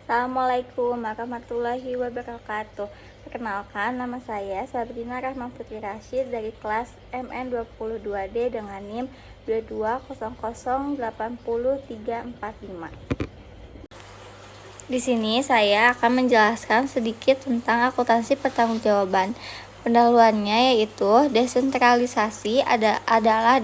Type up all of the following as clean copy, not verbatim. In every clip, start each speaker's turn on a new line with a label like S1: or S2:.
S1: Assalamualaikum warahmatullahi wabarakatuh. Perkenalkan, nama saya Sabrina Rahma Putri Rashid dari kelas MN22D dengan NIM 2200800345. Di sini saya akan menjelaskan sedikit tentang akuntansi pertanggungjawaban. Pendahuluannya yaitu desentralisasi adalah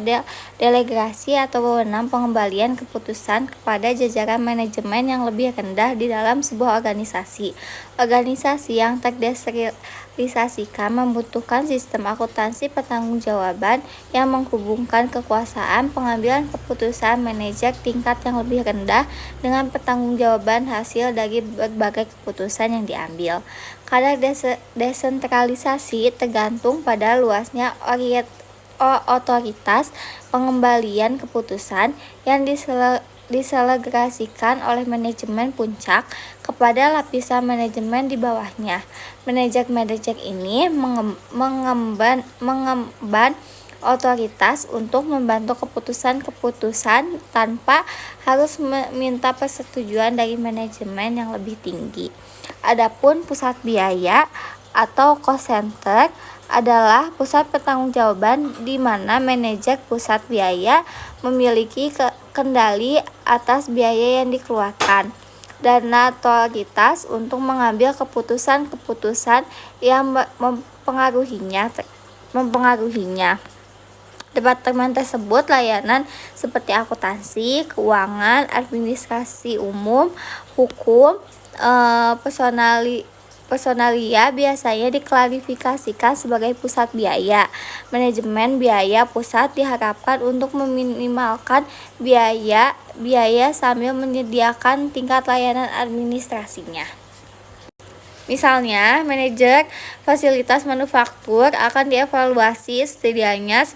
S1: delegasi atau wewenang pengembalian keputusan kepada jajaran manajemen yang lebih rendah di dalam sebuah organisasi. Organisasi yang terdesentralisasikan membutuhkan sistem akuntansi pertanggungjawaban yang menghubungkan kekuasaan pengambilan keputusan manajer tingkat yang lebih rendah dengan pertanggungjawaban hasil dari berbagai keputusan yang diambil. Kadar desentralisasi tergantung pada luasnya otoritas pengembalian keputusan yang diselegrasikan oleh manajemen puncak kepada lapisan manajemen di bawahnya. Manajer ini mengemban otoritas untuk membantu keputusan-keputusan tanpa harus meminta persetujuan dari manajemen yang lebih tinggi. Adapun pusat biaya atau cost center adalah pusat pertanggungjawaban di mana manajer pusat biaya memiliki kendali atas biaya yang dikeluarkan dan otoritas untuk mengambil keputusan-keputusan yang mempengaruhinya. Departemen tersebut layanan seperti akuntansi, keuangan, administrasi umum, hukum, personalia biasanya diklarifikasikan sebagai pusat biaya. Manajemen biaya pusat diharapkan untuk meminimalkan biaya sambil menyediakan tingkat layanan administrasinya. Misalnya, manajer fasilitas manufaktur akan dievaluasi setidaknya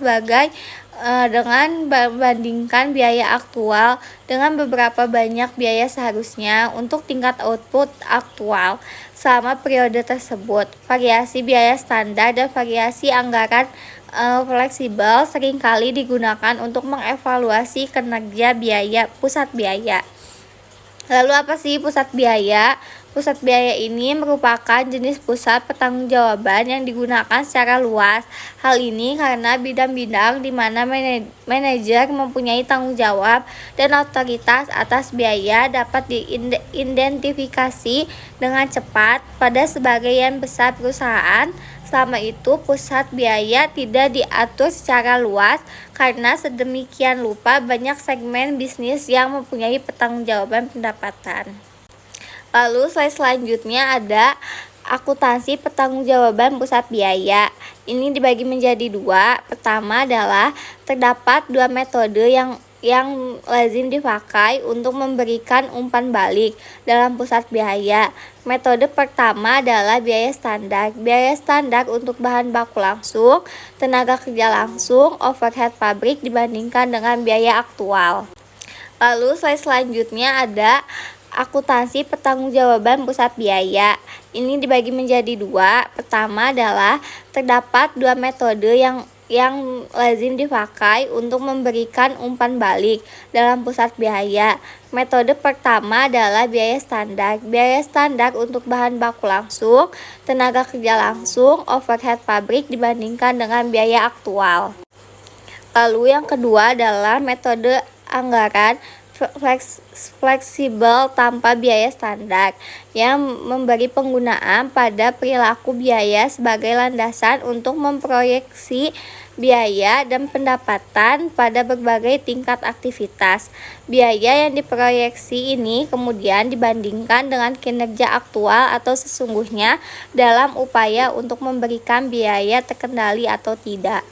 S1: dengan membandingkan biaya aktual dengan beberapa banyak biaya seharusnya untuk tingkat output aktual selama periode tersebut. Variasi biaya standar dan variasi anggaran fleksibel seringkali digunakan untuk mengevaluasi kinerja pusat biaya. Lalu apa sih pusat biaya? Pusat biaya ini merupakan jenis pusat pertanggungjawaban yang digunakan secara luas. Hal ini karena bidang-bidang di mana manajer mempunyai tanggung jawab dan otoritas atas biaya dapat diidentifikasi dengan cepat pada sebagian besar perusahaan. Selama itu, pusat biaya tidak diatur secara luas karena sedemikian rupa banyak segmen bisnis yang mempunyai pertanggungjawaban pendapatan. Lalu slide selanjutnya ada akuntansi pertanggungjawaban pusat biaya. Ini dibagi menjadi dua. Pertama adalah terdapat dua metode yang lazim dipakai untuk memberikan umpan balik dalam pusat biaya. Metode pertama adalah biaya standar. Biaya standar untuk bahan baku langsung, tenaga kerja langsung, overhead pabrik dibandingkan dengan biaya aktual. Lalu slide selanjutnya ada akuntansi pertanggungjawaban pusat biaya. Ini dibagi menjadi dua. Pertama adalah terdapat dua metode yang lazim dipakai untuk memberikan umpan balik dalam pusat biaya. Metode pertama adalah biaya standar. Biaya standar untuk bahan baku langsung, tenaga kerja langsung, overhead pabrik dibandingkan dengan biaya aktual. Lalu yang kedua adalah metode anggaran fleksibel tanpa biaya standar yang memberi penggunaan pada perilaku biaya sebagai landasan untuk memproyeksi biaya dan pendapatan pada berbagai tingkat aktivitas. Biaya yang diproyeksi ini kemudian dibandingkan dengan kinerja aktual atau sesungguhnya dalam upaya untuk memberikan biaya terkendali atau tidak.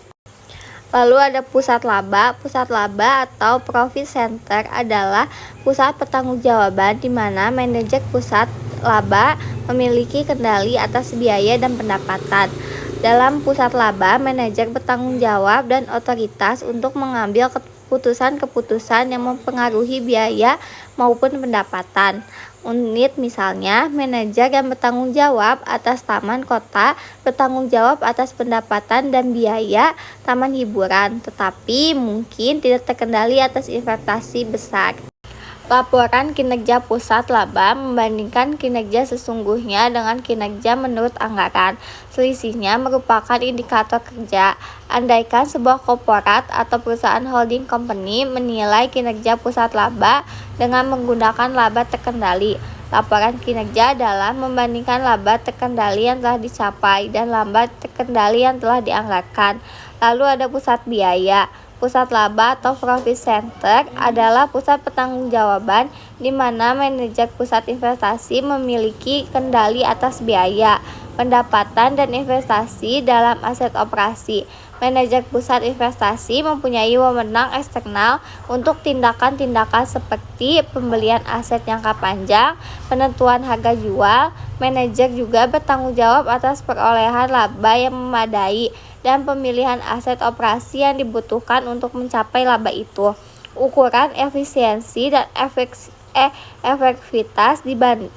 S1: Lalu ada pusat laba. Pusat laba atau profit center adalah pusat pertanggungjawaban di mana manajer pusat laba memiliki kendali atas biaya dan pendapatan. Dalam pusat laba, manajer bertanggung jawab dan otoritas untuk mengambil keputusan-keputusan yang mempengaruhi biaya maupun pendapatan. Unit misalnya, manajer yang bertanggung jawab atas taman kota bertanggung jawab atas pendapatan dan biaya taman hiburan, tetapi mungkin tidak terkendali atas investasi besar. Laporan kinerja pusat laba membandingkan kinerja sesungguhnya dengan kinerja menurut anggaran. Selisihnya merupakan indikator kerja. Andaikan sebuah korporat atau perusahaan holding company menilai kinerja pusat laba dengan menggunakan laba terkendali. Laporan kinerja adalah membandingkan laba terkendali yang telah dicapai dan laba terkendali yang telah dianggarkan. Lalu ada pusat biaya. Pusat laba atau profit center adalah pusat pertanggungjawaban di mana manajer pusat investasi memiliki kendali atas biaya, pendapatan, dan investasi dalam aset operasi. Manajer pusat investasi mempunyai wewenang eksternal untuk tindakan-tindakan seperti pembelian aset jangka panjang, penentuan harga jual. Manajer juga bertanggung jawab atas perolehan laba yang memadai dan pemilihan aset operasi yang dibutuhkan untuk mencapai laba itu. Ukuran efisiensi dan efektivitas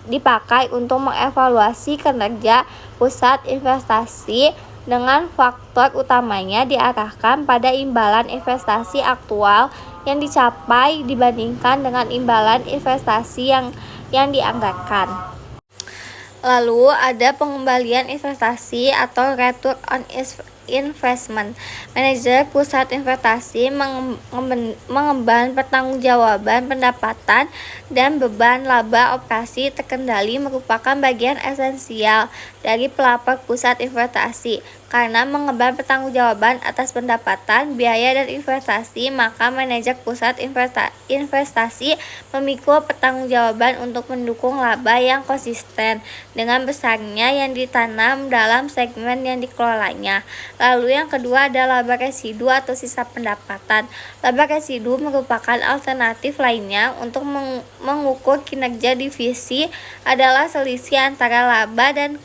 S1: dipakai untuk mengevaluasi kinerja pusat investasi dengan faktor utamanya diarahkan pada imbalan investasi aktual yang dicapai dibandingkan dengan imbalan investasi yang dianggarkan. Lalu ada pengembalian investasi atau return on investment. Manajer pusat investasi mengemban pertanggungjawaban pendapatan dan beban laba operasi terkendali merupakan bagian esensial dari pelapor pusat investasi. Karena mengemban pertanggungjawaban atas pendapatan, biaya, dan investasi, maka manajer pusat investasi memikul pertanggungjawaban untuk mendukung laba yang konsisten dengan besarnya yang ditanam dalam segmen yang dikelolanya. Lalu yang kedua adalah laba residu atau sisa pendapatan. Laba residu merupakan alternatif lainnya untuk mengukur kinerja divisi adalah selisih antara laba dan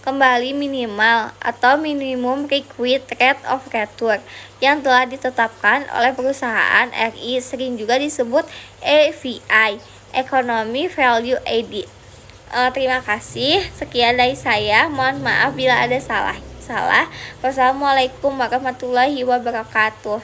S1: kembali minimal atau minimum required rate of return yang telah ditetapkan oleh perusahaan RI, sering juga disebut EVI, Economy Value Added. Terima kasih, sekian dari saya, mohon maaf bila ada salah. Wassalamualaikum warahmatullahi wabarakatuh.